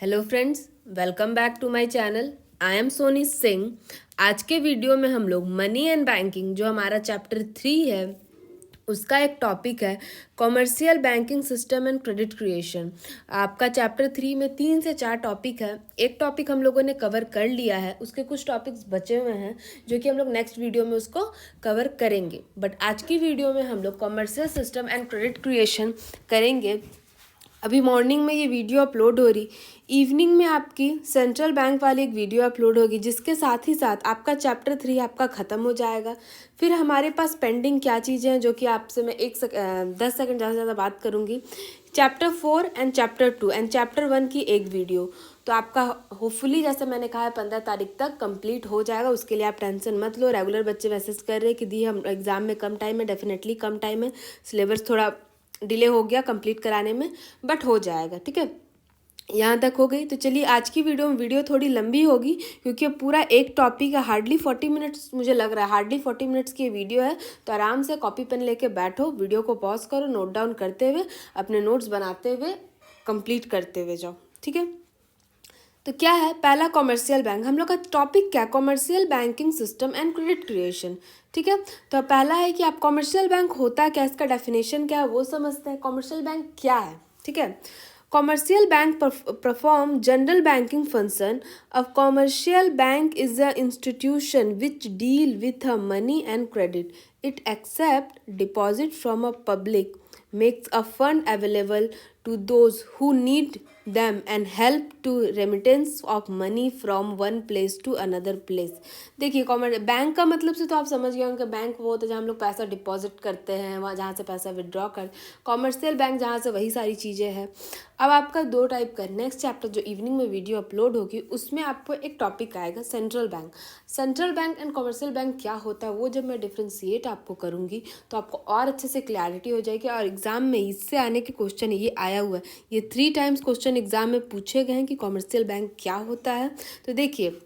Hello friends, welcome back to my channel. I am Soni Singh. आज के video में हम लोग मनी एंड बैंकिंग जो हमारा चैप्टर 3 है उसका एक टॉपिक है commercial banking system and credit creation. आपका चैप्टर 3 में 3 से 4 टॉपिक है। एक टॉपिक हम लोगों ने कवर कर लिया है, उसके कुछ टॉपिक्स बचे हुए हैं जो कि हम लोग नेक्स्ट वीडियो में उसको कवर करेंगे। बट आज की वीडियो में हम लोग commercial system and credit creation करेंगे। अभी मॉर्निंग में ये वीडियो अपलोड हो रही, इवनिंग में आपकी सेंट्रल बैंक वाली एक वीडियो अपलोड होगी, जिसके साथ ही साथ आपका चैप्टर 3 आपका ख़त्म हो जाएगा। फिर हमारे पास पेंडिंग क्या चीज़ें हैं जो कि आपसे मैं 10 सेकंड ज़्यादा से ज़्यादा बात करूँगी। Chapter 4 and chapter 2 and chapter 1 की एक वीडियो तो आपका होपफुली जैसे मैंने कहा है 15 तारीख तक कंप्लीट हो जाएगा। उसके लिए आप टेंशन मत लो। रेगुलर बच्चे मैसेज कर रहे हैं कि दी हम एग्ज़ाम में कम टाइम है, डेफिनेटली कम टाइम है, सिलेबस थोड़ा डिले हो गया कंप्लीट कराने में, बट हो जाएगा। ठीक है, यहाँ तक हो गई। तो चलिए आज की वीडियो थोड़ी लंबी होगी क्योंकि पूरा एक टॉपिक है, हार्डली 40 मिनट्स मुझे लग रहा है, हार्डली 40 मिनट्स की वीडियो है। तो आराम से कॉपी पेन लेके बैठो, वीडियो को पॉज करो, नोट डाउन करते हुए, अपने नोट्स बनाते हुए कंप्लीट करते हुए जाओ। ठीक है, तो क्या है पहला कॉमर्शियल बैंक। हम लोग का टॉपिक क्या है, commercial banking system and credit creation. ठीक है, तो पहला है कि आप कॉमर्शियल बैंक होता क्या, इसका डेफिनेशन क्या है वो समझते हैं। कॉमर्शियल बैंक क्या है, ठीक है। Commercial bank perform general banking function. A commercial bank is an institution which deal with money and credit. It accept deposit from a public, makes a fund available to those who need them and help to remittance of money from one place to another place. देखिए commerce bank का मतलब से तो आप समझ गए होंगे, bank वो होता है जहाँ हम लोग पैसा डिपॉजिट करते हैं, वहाँ जहाँ से पैसा विड्रॉ कर। कॉमर्शियल बैंक जहाँ से वही सारी चीज़ें हैं। अब आपका दो टाइप का नेक्स्ट चैप्टर जो इवनिंग में वीडियो अपलोड होगी उसमें आपको एक टॉपिक आएगा central bank. Central bank and commercial bank क्या होता है वो जब मैं डिफ्रेंशिएट आपको करूँगी तो आपको और अच्छे से क्लैरिटी हो जाएगी। और एग्जाम में इससे आने के क्वेश्चन ये आया हुआ है, ये 3 टाइम्स क्वेश्चन एग्जाम में पूछे गए हैं कि कॉमर्शियल बैंक क्या होता है। तो देखिए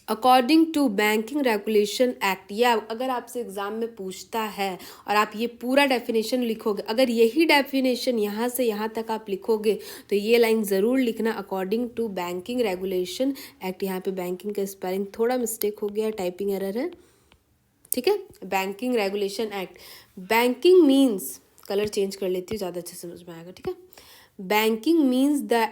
according to banking regulation act, या अगर आपसे एग्जाम में पूछता है और आप ये पूरा डेफिनेशन लिखोगे, अगर यही डेफिनेशन यहाँ से यहाँ तक आप लिखोगे तो ये लाइन ज़रूर लिखना, according to banking regulation act. यहाँ पे बैंकिंग का स्पेलिंग थोड़ा मिस्टेक हो गया, टाइपिंग एरर है। ठीक है, banking regulation act. Banking means, colour change कर लेती हूँ ज़्यादा अच्छे समझ में आएगा। ठीक है, banking means the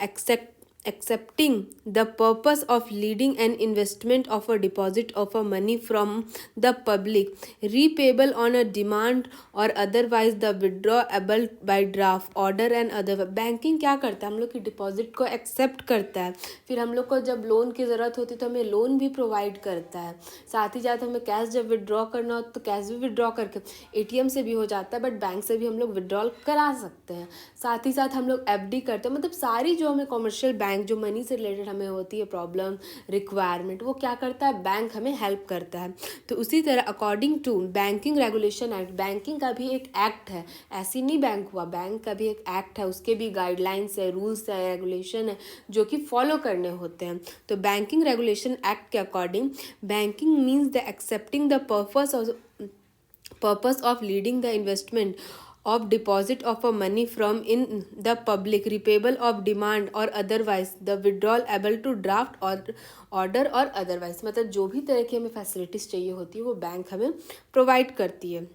accepting the purpose of leading an investment of a deposit of a money from the public, repayable on a demand or otherwise the withdrawable by draft order and other। Banking क्या करता है, हम लोग की deposit को accept करता है, फिर हम लोग को जब लोन की ज़रूरत होती है तो हमें लोन भी प्रोवाइड करता है, साथ ही साथ हमें कैश जब विड्रॉ करना हो तो कैश भी विड्रॉ करके, एटीएम से भी हो जाता है बट बैंक से भी हम लोग विड्रॉल करा सकते हैं, साथ ही साथ हम लोग एफडी करते हैं। मतलब सारी जो हमें कॉमर्शियल बैंक जो मनी से रिलेटेड हमें होती है प्रॉब्लम रिक्वायरमेंट, वो क्या करता है, बैंक हमें हेल्प करता है। तो उसी तरह according to banking regulation act, banking का भी एक एक्ट है, ऐसी नहीं बैंक हुआ, बैंक का भी एक एक्ट है, उसके भी गाइडलाइंस है, रूल्स है, रेगुलेशन है जो कि फॉलो करने होते हैं। तो बैंकिंग रेगुलेशन एक्ट के according banking means the accepting the purpose of leading the investment of deposit of a money from in the public, repayable of demand or otherwise the withdrawal able to draft or order or otherwise। मतलब जो भी तरह की हमें facilities चाहिए होती है वो बैंक हमें प्रोवाइड करती है।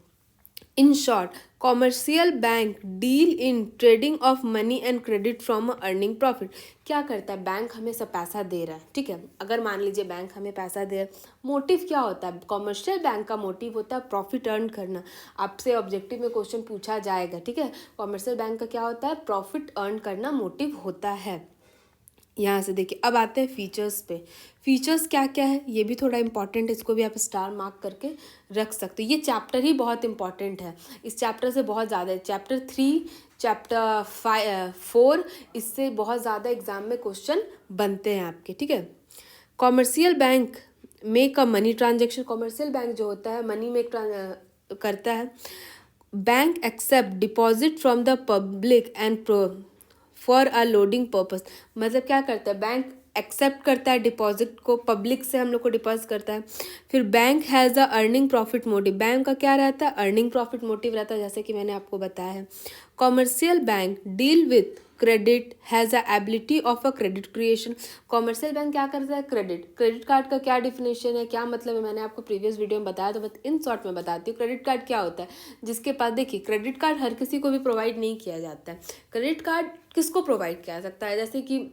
In short commercial bank deal in trading of money and credit from earning profit. क्या करता है, बैंक हमें सब पैसा दे रहा है, ठीक है, अगर मान लीजिए बैंक हमें पैसा दे रहा है, मोटिव क्या होता है, कॉमर्शियल बैंक का मोटिव होता है प्रॉफिट अर्न करना। आपसे ऑब्जेक्टिव में क्वेश्चन पूछा जाएगा, ठीक है, कॉमर्शियल बैंक का क्या होता है, प्रॉफिट अर्न करना मोटिव होता है। यहाँ से देखिए अब आते हैं फीचर्स पे। फीचर्स क्या क्या है ये भी थोड़ा इंपॉर्टेंट है, इसको भी आप स्टार मार्क करके रख सकते हो। ये चैप्टर ही बहुत इंपॉर्टेंट है, इस चैप्टर से बहुत ज़्यादा है, चैप्टर 3 चैप्टर 4 इससे बहुत ज़्यादा एग्जाम में क्वेश्चन बनते हैं आपके। ठीक है, commercial bank make a money transaction, commercial bank जो होता है मनी मेक करता है। Bank accept deposit from the public and for a loading purpose, मतलब क्या करता है बैंक एक्सेप्ट करता है डिपॉजिट को, पब्लिक से हम लोग को डिपॉजिट करता है। फिर bank has a earning profit motive, bank का क्या रहता है, अर्निंग प्रॉफिट मोटिव रहता है, जैसे कि मैंने आपको बताया है। Commercial bank deal with credit has a ability of a credit creation, commercial bank क्या करता है, क्रेडिट कार्ड का क्या डिफिनेशन है, क्या मतलब है, मैंने आपको प्रीवियस वीडियो में बताया, तो बस इन शॉर्ट में बताती हूँ। क्रेडिट कार्ड क्या होता है, जिसके पास, देखिए क्रेडिट कार्ड हर किसी को भी प्रोवाइड नहीं किया जाता है। क्रेडिट कार्ड किसको प्रोवाइड किया जा सकता है, जैसे कि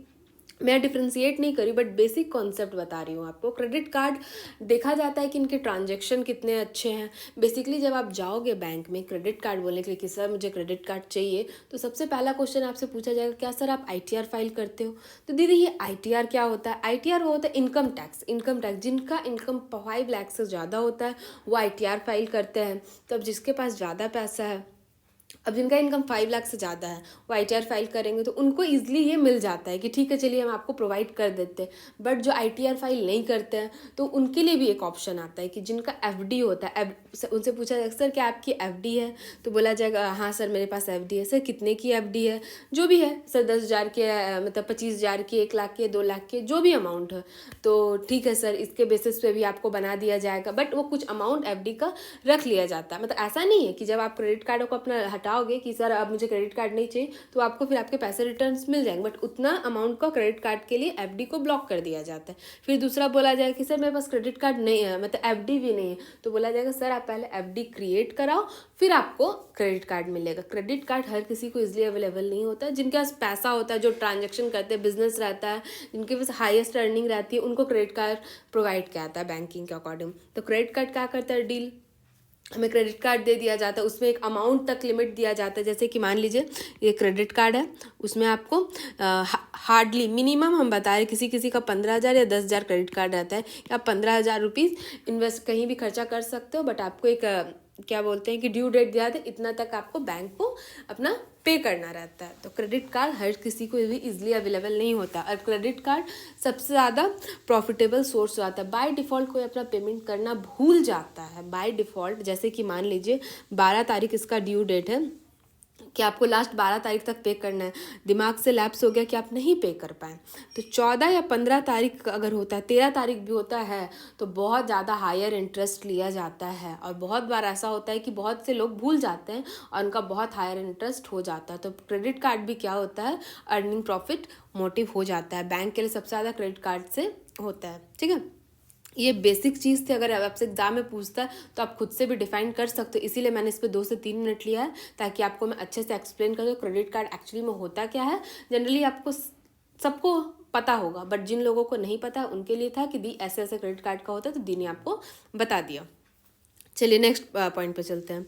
मैं डिफ्रेंशिएट नहीं करी बट बेसिक कॉन्सेप्ट बता रही हूँ आपको। क्रेडिट कार्ड देखा जाता है कि इनके ट्रांजैक्शन कितने अच्छे हैं। बेसिकली जब आप जाओगे बैंक में क्रेडिट कार्ड बोलने के लिए कि सर मुझे क्रेडिट कार्ड चाहिए, तो सबसे पहला क्वेश्चन आपसे पूछा जाएगा, क्या सर आप ITR फाइल करते हो। तो दीदी ये ITR क्या होता है, ITR वो होता है इनकम टैक्स। जिनका इनकम 5 लाख से ज़्यादा होता है वो ITR फाइल करते हैं। तो अब जिसके पास ज़्यादा पैसा है, अब जिनका इनकम 5 लाख से ज़्यादा है वो ITR फाइल करेंगे, तो उनको ईजिली ये मिल जाता है कि ठीक है चलिए हम आपको प्रोवाइड कर देते हैं। बट जो ITR फाइल नहीं करते हैं तो उनके लिए भी एक ऑप्शन आता है कि जिनका FD होता है, उनसे पूछा जाएगा सर क्या आपकी FD है, तो बोला जाएगा हाँ सर मेरे पास FD है। सर कितने की FD है, जो भी है सर 10,000 की है, मतलब 25,000 की, 1 लाख की, 2 लाख की, जो भी अमाउंट है, तो ठीक है सर इसके बेसिस पे भी आपको बना दिया जाएगा। बट वो कुछ अमाउंट FD का रख लिया जाता है। मतलब ऐसा नहीं है कि जब आप क्रेडिट कार्ड को अपना हटाओगे कि सर अब मुझे क्रेडिट कार्ड नहीं चाहिए तो आपको फिर आपके पैसे रिटर्न मिल जाएंगे, बट उतना अमाउंट का क्रेडिट कार्ड के लिए FD को ब्लॉक कर दिया जाता है। फिर दूसरा बोला जाएगा कि सर मेरे पास क्रेडिट कार्ड नहीं है, मतलब FD भी नहीं है, तो बोला जाएगा सर आप पहले FD क्रिएट कराओ फिर आपको क्रेडिट कार्ड मिलेगा। क्रेडिट कार्ड हर किसी को इजिली अवेलेबल नहीं होता है। जिनके पास पैसा होता है, जो ट्रांजेक्शन करते हैं, बिजनेस रहता है, जिनके पास हाईएस्ट अर्निंग रहती है, उनको क्रेडिट कार्ड प्रोवाइड किया जाता है बैंकिंग के अकॉर्डिंग। तो क्रेडिट कार्ड क्या करता है, डील, हमें क्रेडिट कार्ड दे दिया जाता है, उसमें एक अमाउंट तक लिमिट दिया जाता है। जैसे कि मान लीजिए ये क्रेडिट कार्ड है, उसमें आपको हार्डली मिनिमम हम बता रहे, किसी किसी का 15,000 या 10,000 क्रेडिट कार्ड रहता है, या 15,000 रुपीज़ इन्वेस्ट कहीं भी खर्चा कर सकते हो। बट आपको एक क्या बोलते हैं कि ड्यू डेट दिया था, इतना तक आपको बैंक को अपना पे करना रहता है। तो क्रेडिट कार्ड हर किसी को भी इजीली अवेलेबल नहीं होता, और क्रेडिट कार्ड सबसे ज़्यादा प्रॉफिटेबल सोर्स आता है। बाय डिफ़ॉल्ट कोई अपना पेमेंट करना भूल जाता है, बाय डिफ़ॉल्ट, जैसे कि मान लीजिए 12 तारीख इसका ड्यू डेट है कि आपको लास्ट 12 तारीख तक पे करना है, दिमाग से लैप्स हो गया कि आप नहीं पे कर पाए, तो 14 या 15 तारीख अगर होता है, 13 तारीख भी होता है, तो बहुत ज़्यादा हायर इंटरेस्ट लिया जाता है। और बहुत बार ऐसा होता है कि बहुत से लोग भूल जाते हैं और उनका बहुत हायर इंटरेस्ट हो जाता है। तो क्रेडिट कार्ड भी क्या होता है, अर्निंग प्रॉफिट मोटिव हो जाता है। बैंक के लिए सबसे ज़्यादा क्रेडिट कार्ड से होता है। ठीक है, ये बेसिक चीज़ थी। अगर आपसे एग्जाम में पूछता है तो आप खुद से भी डिफाइन कर सकते हो, इसीलिए मैंने इस पर 2 से 3 मिनट लिया है ताकि आपको मैं अच्छे से एक्सप्लेन कर दूँ क्रेडिट कार्ड एक्चुअली में होता क्या है। जनरली आपको सबको पता होगा, बट जिन लोगों को नहीं पता उनके लिए था कि दी ऐसे ऐसे क्रेडिट कार्ड का होता है, तो दी ने आपको बता दिया। चलिए नेक्स्ट पॉइंट पे चलते हैं।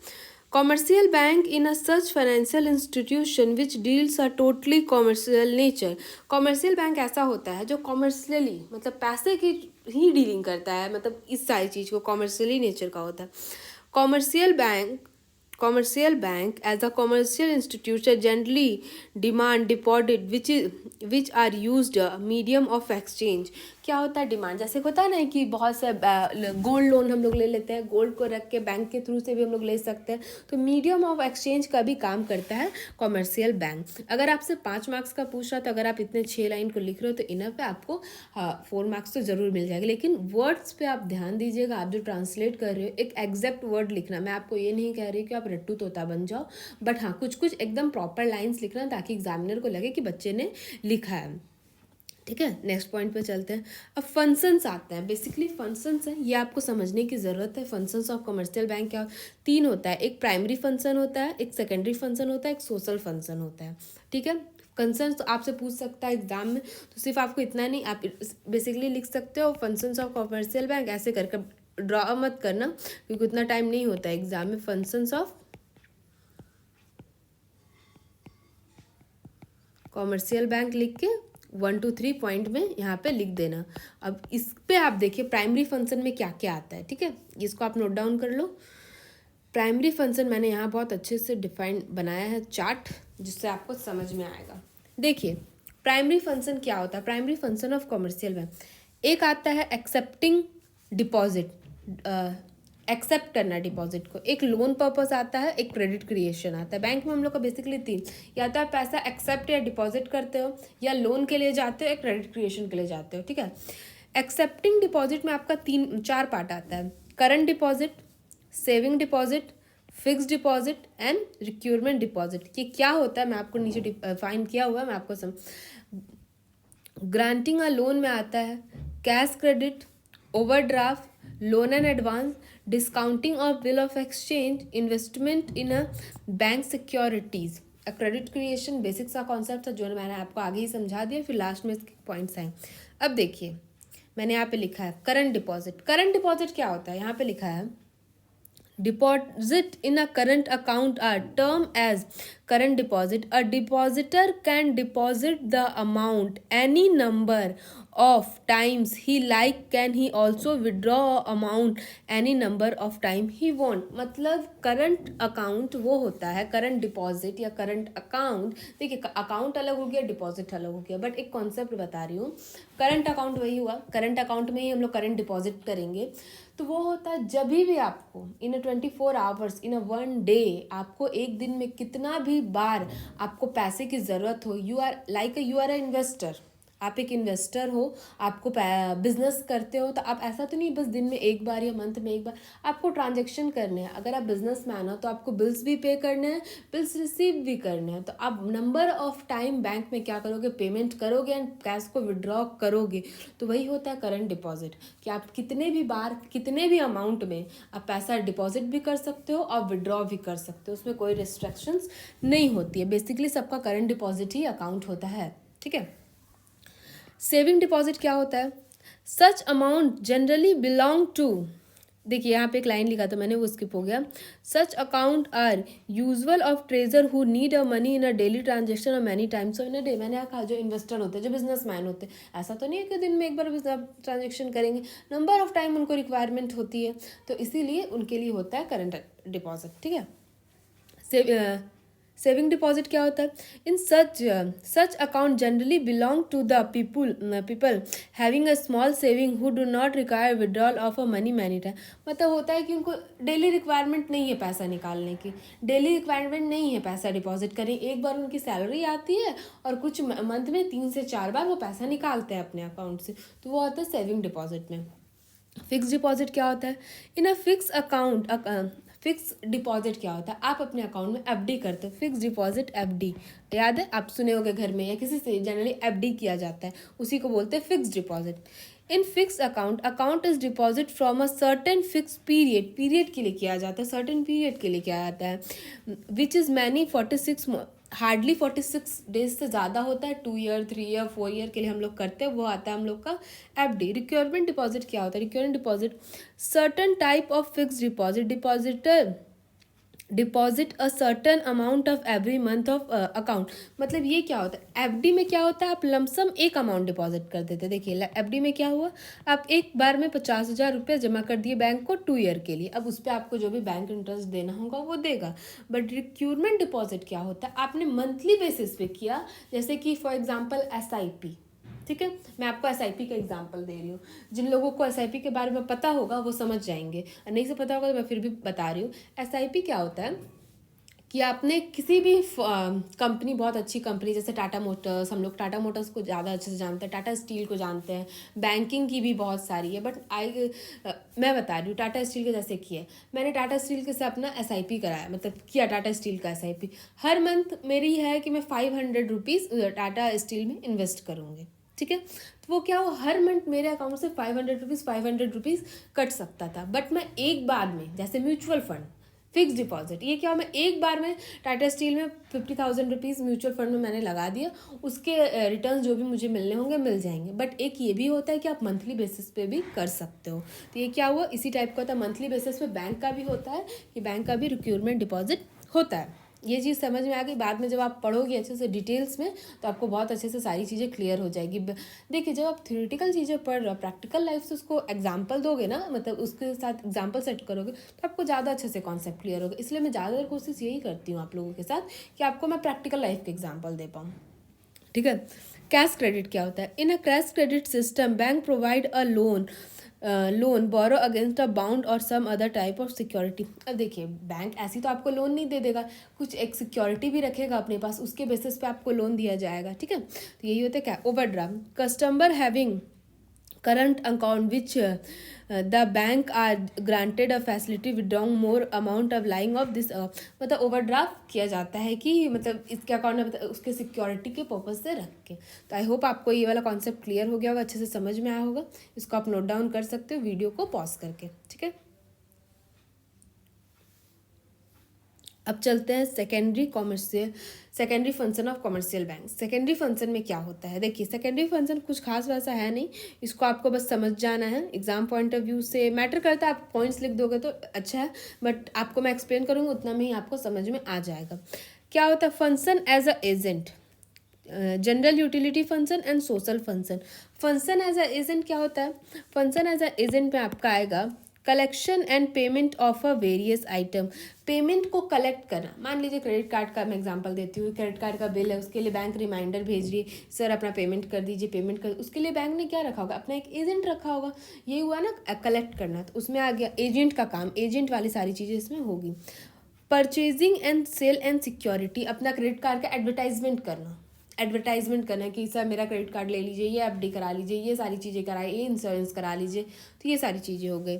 Commercial bank in a such financial institution which deals a totally commercial nature. Commercial bank ऐसा होता है जो कॉमर्शियली, मतलब पैसे की ही डीलिंग करता है, मतलब इस सारी चीज़ को कॉमर्शियली नेचर का होता है। Commercial bank as a commercial institution generally demand deposit which are used medium of exchange। क्या होता है डिमांड, जैसे होता है ना कि बहुत से गोल्ड लोन हम लोग ले लेते हैं, गोल्ड को रख के बैंक के थ्रू से भी हम लोग ले सकते हैं, तो मीडियम ऑफ एक्सचेंज का भी काम करता है कॉमर्शियल बैंक। अगर आपसे 5 मार्क्स का पूछ रहा है तो अगर आप इतने 6 लाइन को लिख रहे हो तो इनफ है, आपको 4 मार्क्स तो ज़रूर मिल जाएगा। लेकिन वर्ड्स पे आप ध्यान दीजिएगा, आप जो ट्रांसलेट कर रहे हो एक एग्जैक्ट वर्ड लिखना। मैं आपको ये नहीं कह रही कि आप रट्टू तोता बन जाओ, बट हाँ कुछ कुछ एकदम प्रॉपर लाइन्स लिखना ताकि एग्जामिनर को लगे कि बच्चे ने लिखा है। ठीक है, नेक्स्ट पॉइंट पे चलते हैं। अब फंक्शंस आते हैं, बेसिकली फंक्शंस हैं, ये आपको समझने की ज़रूरत है। फंक्शंस ऑफ कमर्शियल बैंक क्या 3 होता है, एक प्राइमरी फंक्शन होता है, एक सेकेंडरी फंक्शन होता है, एक सोशल फंक्शन होता है। ठीक है, कंसर्न तो आपसे पूछ सकता है एग्जाम में, तो सिर्फ आपको इतना नहीं, आप बेसिकली लिख सकते हो फंक्शंस ऑफ कमर्शियल बैंक, ऐसे करके ड्रॉ मत करना क्योंकि उतना टाइम नहीं होता है एग्जाम में। फंक्शंस ऑफ कॉमर्शियल बैंक लिख के 1 to 3 पॉइंट में यहाँ पे लिख देना। अब इस पे आप देखिए प्राइमरी फंक्शन में क्या क्या आता है। ठीक है, इसको आप नोट डाउन कर लो। प्राइमरी फंक्शन मैंने यहाँ बहुत अच्छे से डिफाइन बनाया है चार्ट, जिससे आपको समझ में आएगा। देखिए प्राइमरी फंक्शन क्या होता है, primary function of commercial bank, एक आता है एक्सेप्टिंग डिपॉजिट, एक्सेप्ट करना डिपॉजिट को। एक लोन पर्पस आता है, एक क्रेडिट क्रिएशन आता है। बैंक में हम लोग का बेसिकली तीन, या तो आप पैसा एक्सेप्ट या डिपॉजिट करते हो, या लोन के लिए जाते हो, या क्रेडिट क्रिएशन के लिए जाते हो, ठीक है। एक्सेप्टिंग डिपॉजिट में आपका 3-4 पार्ट आता है। Current deposit, saving deposit, fixed deposit and recurring deposit. ये क्या होता है मैं आपको नीचे डिफाइन किया हुआ है, मैं आपको ग्रांटिंग अ लोन में आता है cash credit, overdraft, loan and advance, discounting of bill of exchange, investment in a bank securities. Credit creation basic सा कॉन्सेप्ट था जो मैंने आपको आगे ही समझा दिया, फिर लास्ट में इसके पॉइंट्स आए। अब देखिए मैंने यहाँ पे लिखा है करंट डिपॉजिट। करंट डिपॉजिट क्या होता है, यहाँ पे लिखा है deposit in a current account are term as current deposit. A depositor can deposit the amount any number of times he like. Can he also withdraw amount any number of time he want. मतलब current account वो होता है, current deposit या current account. देखिए account अलग हो गया, deposit अलग हो गया, बट एक कॉन्सेप्ट बता रही हूँ। करंट अकाउंट वही हुआ, करंट अकाउंट में ही हम लोग करंट डिपॉजिट करेंगे। तो वो होता है जब भी आपको इन 24 आवर्स इन 1 डे, आपको एक दिन में कितना भी बार आपको पैसे की ज़रूरत हो, यू आर अ इन्वेस्टर। आप एक इन्वेस्टर हो, आपको बिजनेस करते हो, तो आप ऐसा तो नहीं बस दिन में एक बार या मंथ में एक बार आपको ट्रांजेक्शन करने हैं। अगर आप बिजनेस मैन हो तो आपको बिल्स भी पे करने हैं, बिल्स रिसीव भी करने हैं। तो आप नंबर ऑफ टाइम बैंक में क्या करोगे, पेमेंट करोगे एंड कैश को विड्रॉ करोगे। तो वही होता है करंट डिपॉजिट, कि आप कितने भी बार कितने भी अमाउंट में आप पैसा डिपॉजिट भी कर सकते हो और विड्रॉ भी कर सकते हो, उसमें कोई रिस्ट्रिक्शंस नहीं होती है। बेसिकली सबका करंट डिपॉजिट ही अकाउंट होता है, ठीक है। सेविंग डिपॉजिट क्या होता है, such amount generally belong to, देखिए यहाँ पे एक लाइन लिखा था मैंने, वो स्किप हो गया। Such account are usual of treasure who need a money in a daily transaction और many times in a day. मैंने कहा जो इन्वेस्टर होते हैं, जो बिजनेस मैन होते हैं, ऐसा तो नहीं है कि दिन में एक बार ट्रांजेक्शन करेंगे, नंबर ऑफ टाइम उनको रिक्वायरमेंट होती है, तो इसीलिए उनके लिए होता है करंट डिपॉजिट, ठीक है। सेविंग डिपॉजिट क्या होता है, in such account generally belong to the people having a small saving who do not require withdrawal of a money many time. मतलब होता है कि उनको डेली रिक्वायरमेंट नहीं है पैसा निकालने की, डेली रिक्वायरमेंट नहीं है पैसा डिपॉजिट करें, एक बार उनकी सैलरी आती है और कुछ मंथ में 3 से 4 बार वो पैसा निकालते हैं अपने अकाउंट से, तो वो होता है सेविंग डिपॉजिट में। फिक्स डिपॉजिट क्या होता है, in a fix account, fix deposit क्या होता है, आप अपने अकाउंट में एफडी करते हो। फिक्स डिपॉजिट एफडी याद है, आप सुने होंगे घर में या किसी से जनरली एफडी किया जाता है, उसी को बोलते हैं fix deposit. In fix account is deposit from a certain fix period के लिए किया जाता है, सर्टेन पीरियड के लिए किया जाता है, which is many 46 hardly 46 days से ज़्यादा होता है, 2 ईयर 3 ईयर 4 ईयर के लिए हम लोग करते हैं, वो आता है हम लोग का एफडी। रिक्योरमेंट डिपॉजिट क्या होता है, recurring deposit certain type of fix depositor deposit a certain amount of every month of account. मतलब ये क्या होता है, एफडी में क्या होता है, आप लमसम एक अमाउंट डिपॉजिट कर देते हैं। देखिए एफडी में क्या हुआ, आप एक बार में 50,000 रुपये जमा कर दिए बैंक को 2 ईयर के लिए, अब उस पर आपको जो भी बैंक इंटरेस्ट देना होगा वो देगा। बट रिक्यूरमेंट डिपॉजिट क्या होता है, आपने मंथली बेसिस पे किया, जैसे कि फॉर एग्जाम्पल SIP, ठीक है। मैं आपको SIP का एग्जांपल दे रही हूँ, जिन लोगों को SIP के बारे में पता होगा वो समझ जाएंगे, नहीं से पता होगा तो मैं फिर भी बता रही हूँ। SIP क्या होता है कि आपने किसी भी कंपनी, बहुत अच्छी कंपनी जैसे टाटा मोटर्स, हम लोग टाटा मोटर्स को ज़्यादा अच्छे से जानते हैं, टाटा स्टील को जानते हैं, बैंकिंग की भी बहुत सारी है, बट मैं बता रही हूँ टाटा स्टील के जैसे किया, मैंने टाटा स्टील के से अपना SIP कराया, मतलब किया टाटा स्टील का SIP। हर मंथ मेरी है कि मैं 500 रुपीज़ टाटा स्टील में इन्वेस्ट करूँगी, ठीक है। तो वो क्या हो, हर मंथ मेरे अकाउंट से 500 रुपीज़ कट सकता था, बट मैं एक बार में, जैसे म्यूचुअल फंड फिक्स डिपॉजिट, ये क्या, मैं एक बार में टाटा स्टील में 50,000 रुपीज़ म्यूचुअल फंड में मैंने लगा दिया, उसके रिटर्न जो भी मुझे मिलने होंगे मिल जाएंगे। बट एक ये भी होता है कि आप मंथली बेसिस पे भी कर सकते हो, तो ये क्या हुआ, इसी टाइप का होता है। मंथली बेसिस पे बैंक का भी होता है कि बैंक का भी रिक्यूरमेंट डिपॉजिट होता है। ये चीज़ समझ में आ गई, बाद में जब आप पढ़ोगे अच्छे से डिटेल्स में तो आपको बहुत अच्छे से सारी चीज़ें क्लियर हो जाएगी। देखिए जब आप थ्योरेटिकल चीज़ें पढ़ रहे हो, प्रैक्टिकल लाइफ से उसको एग्जांपल दोगे ना, मतलब उसके साथ एग्जांपल सेट करोगे तो आपको ज़्यादा अच्छे से कॉन्सेप्ट क्लियर होगा। इसलिए मैं ज़्यादातर कोशिश यही करती हूँ आप लोगों के साथ कि आपको मैं प्रैक्टिकल लाइफ के एग्जाम्पल दे पाऊँ, ठीक है। कैश क्रेडिट क्या होता है, in a cash credit system bank provide a loan loan borrow against a bond और some other type of security. अब देखिए बैंक ऐसी तो आपको लोन नहीं दे देगा, कुछ एक सिक्योरिटी भी रखेगा अपने पास, उसके बेसिस पे आपको लोन दिया जाएगा, ठीक है। तो यही होता है क्या, overdraft. Customer having current account which the bank are granted a facility withdrawing more amount of lying of this मतलब ओवरड्राफ्ट किया जाता है कि मतलब इसके अकाउंट में उसके सिक्योरिटी के पर्पज से रख के। तो आई होप आपको ये वाला कॉन्सेप्ट क्लियर हो गया होगा, अच्छे से समझ में आया होगा। इसको आप नोट डाउन कर सकते हो वीडियो को पॉज करके, ठीक है। अब चलते हैं secondary function of commercial bank. Secondary function में क्या होता है, देखिए सेकेंडरी फंक्शन कुछ खास वैसा है नहीं, इसको आपको बस समझ जाना है। एग्जाम पॉइंट ऑफ व्यू से मैटर करता है, आप पॉइंट्स लिख दोगे तो अच्छा है, बट आपको मैं एक्सप्लेन करूँगी उतना में ही आपको समझ में आ जाएगा। क्या होता है function as a agent, general utility function and social function. Function as a agent क्या होता है, फंक्शन एज अ एजेंट में आपका आएगा collection and payment of a various item. Payment को कलेक्ट करना, मान लीजिए क्रेडिट कार्ड का मैं एग्जांपल देती हूँ, क्रेडिट कार्ड का बिल है, उसके लिए बैंक रिमाइंडर भेज रही है, सर अपना पेमेंट कर दीजिए, पेमेंट कर, उसके लिए बैंक ने क्या रखा होगा, अपना एक एजेंट रखा होगा। ये हुआ ना कलेक्ट करना, तो उसमें आ गया एजेंट का काम, एजेंट वाली सारी चीज़ें इसमें होगी। Purchasing and sale and security, अपना क्रेडिट कार्ड का एडवर्टाइजमेंट करना कि सर मेरा क्रेडिट कार्ड ले लीजिए, ये एफडी करा लीजिए, ये सारी चीज़ें कराए, ये इंश्योरेंस करा लीजिए, तो ये सारी चीज़ें हो गई।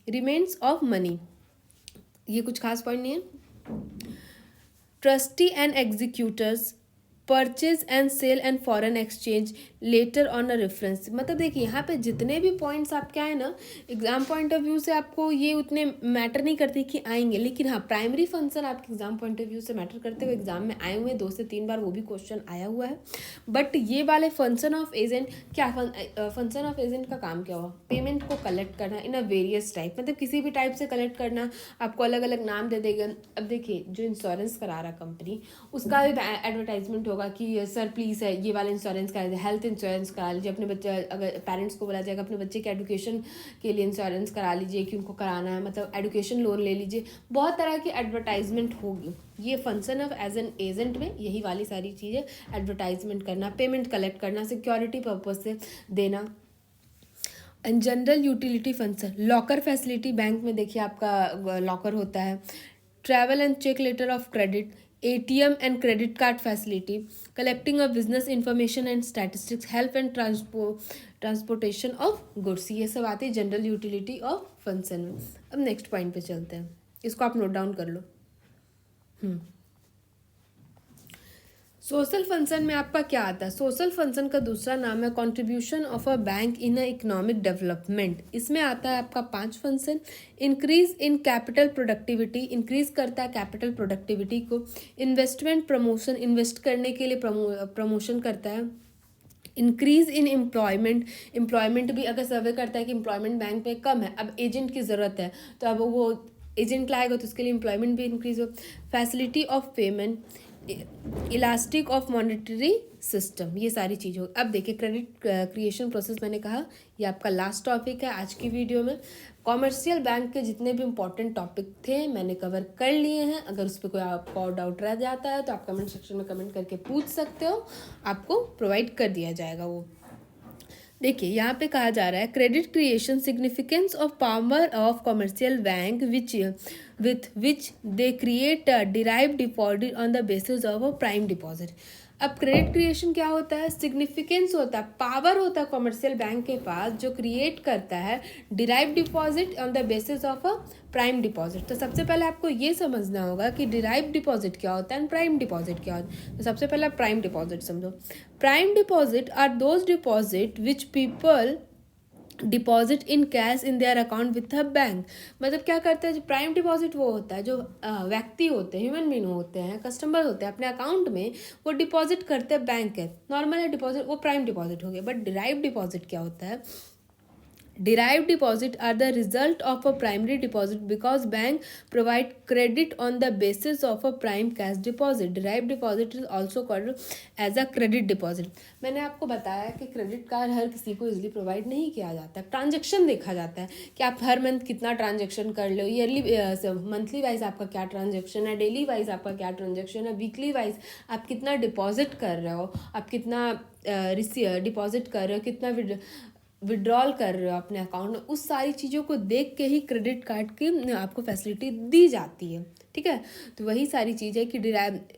रिमेन्स ऑफ मनी, ये कुछ खास पॉइंट नहीं है। Trustee and executors, purchase and sale and foreign exchange letter on a reference. मतलब देखिए यहाँ पे जितने भी पॉइंट्स आपके आए ना, एग्जाम पॉइंट ऑफ व्यू से आपको ये उतने मैटर नहीं करते कि आएंगे, लेकिन हाँ प्राइमरी फंक्शन आपके एग्जाम पॉइंट ऑफ व्यू से मैटर करते हुए एग्जाम में आए हुए 2 से 3 बार, वो भी क्वेश्चन आया हुआ है। बट ये वाले फंक्शन ऑफ एजेंट क्या, फंक्शन ऑफ एजेंट का काम क्या हुआ, पेमेंट को कलेक्ट करना इन अ वेरियस टाइप, मतलब किसी भी टाइप से कलेक्ट करना, आपको अलग अलग नाम दे देगा। अब देखिए जो इंश्योरेंस करा रहा कंपनी, उसका भी एडवर्टाइजमेंट होगा कि सर प्लीज़ है ये वाला इंश्योरेंस करा लीजिए, हेल्थ इंश्योरेंस करा लीजिए, अपने बच्चे, अगर पेरेंट्स को बोला जाएगा अपने बच्चे के एडुकेशन के लिए इंश्योरेंस करा लीजिए कि उनको कराना है, मतलब एडुकेशन लोन ले लीजिए, बहुत तरह की एडवर्टाइजमेंट होगी। ये function of as an agent में यही वाली सारी चीज़ें, एडवर्टाइजमेंट करना, पेमेंट कलेक्ट करना, सिक्योरिटी पर्पज से देना। And general utility function, locker facility, bank में देखिए आपका लॉकर होता है। Travel and cheque letter of credit, ATM and credit card facility, collecting of business information and statistics, help and transportation of goods, ये सब आती है जनरल यूटिलिटी ऑफ फंक्शन में। अब नेक्स्ट पॉइंट पे चलते हैं, इसको आप नोट डाउन कर लो। सोशल फंक्शन में आपका क्या आता है, सोशल फंक्शन का दूसरा नाम है contribution of a bank in a economic development. इसमें आता है आपका 5 function. Increase in capital productivity, increase करता है कैपिटल प्रोडक्टिविटी को। इन्वेस्टमेंट प्रमोशन, इन्वेस्ट करने के लिए प्रमोशन करता है। इंक्रीज इन एम्प्लॉयमेंट भी अगर सर्वे करता है कि एम्प्लॉयमेंट बैंक में कम है, अब एजेंट की ज़रूरत है, तो अब वो एजेंट लाएगा तो उसके लिए एम्प्लॉयमेंट भी इंक्रीज हो। Facility of payment, elastic of monetary system, ये सारी चीज़ हो। अब देखिए क्रेडिट क्रिएशन प्रोसेस, मैंने कहा ये आपका लास्ट टॉपिक है आज की वीडियो में। कॉमर्शियल बैंक के जितने भी इंपॉर्टेंट टॉपिक थे मैंने कवर कर लिए हैं। अगर उस पर कोई आपको डाउट रह जाता है तो आप कमेंट सेक्शन में कमेंट करके पूछ सकते हो, आपको प्रोवाइड कर दिया जाएगा वो। देखिए यहाँ पे कहा जा रहा है credit creation, significance of power of commercial bank with which they create derive deposit on the basis of a prime deposit. अब क्रेडिट क्रिएशन क्या होता है, सिग्निफिकेंस होता है, पावर होता है कॉमर्शियल बैंक के पास जो क्रिएट करता है derive deposit on the basis of a prime deposit. तो सबसे पहले आपको ये समझना होगा कि डिराइव डिपॉजिट क्या होता है एंड प्राइम डिपॉजिट क्या होता है। तो सबसे पहले प्राइम डिपॉजिट समझो। Prime deposit are those deposit which people deposit in cash in their account with a bank. मतलब क्या करते हैं, जो प्राइम डिपॉजिट वो होता है जो व्यक्ति होते हैं, ह्यूमन बीइंग होते हैं, कस्टमर होते हैं, अपने अकाउंट में वो डिपॉजिट करते हैं बैंक है। नॉर्मल है डिपॉजिट, वो प्राइम डिपॉजिट हो गया। बट डिराइव डिपॉजिट क्या होता है, derived deposit are the result of a primary deposit because bank provide credit on the basis of a prime cash deposit. Derived deposit is also called as a credit deposit. मैंने आपको बताया कि credit card हर किसी को easily provide नहीं किया जाता, transaction देखा जाता है कि आप हर मंथ कितना ट्रांजेक्शन कर लो, ईयरली मंथली वाइज आपका क्या ट्रांजेक्शन है, डेली वाइज आपका क्या ट्रांजेक्शन है, वीकली वाइज आप कितना डिपॉजिट कर रहे हो, आप कितना डिपॉजिट कर रहे हो, कितना विड्रॉल कर रहे हो अपने अकाउंट में, उस सारी चीज़ों को देख के ही क्रेडिट कार्ड की आपको फैसिलिटी दी जाती है। ठीक है, तो वही सारी चीज़ है कि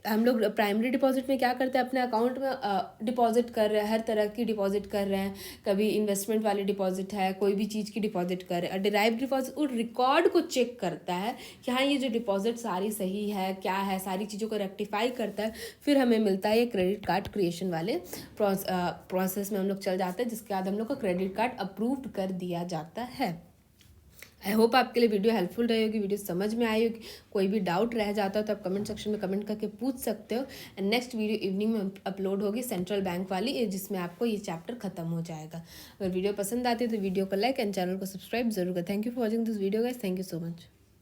हम लोग प्राइमरी डिपॉजिट में क्या करते हैं, अपने अकाउंट में डिपॉजिट कर रहे हैं, हर तरह की डिपॉजिट कर रहे हैं, कभी इन्वेस्टमेंट वाली डिपॉजिट है, कोई भी चीज़ की डिपॉजिट कर रहे हैं। और डिराइव डिपॉजिट वो रिकॉर्ड को चेक करता है कि हाँ ये जो डिपॉजिट सारी सही है, क्या है, सारी चीज़ों को रेक्टिफाई करता है, फिर हमें मिलता है ये क्रेडिट कार्ड क्रिएशन वाले प्रोसेस में हम लोग चल जाते हैं, जिसके बाद हम लोग का क्रेडिट कार्ड अप्रूव्ड कर दिया जाता है। आई होप आपके लिए वीडियो हेल्पफुल रही होगी, वीडियो समझ में आई होगी। कोई भी डाउट रह जाता हो तो आप कमेंट सेक्शन में कमेंट करके पूछ सकते हो। एंड नेक्स्ट वीडियो इवनिंग में अपलोड होगी सेंट्रल बैंक वाली, जिसमें आपको ये चैप्टर खत्म हो जाएगा। अगर वीडियो पसंद आती है तो वीडियो को लाइक एंड चैनल को सब्सक्राइब जरूर करें। Thank you for watching this video guys, thank you so much.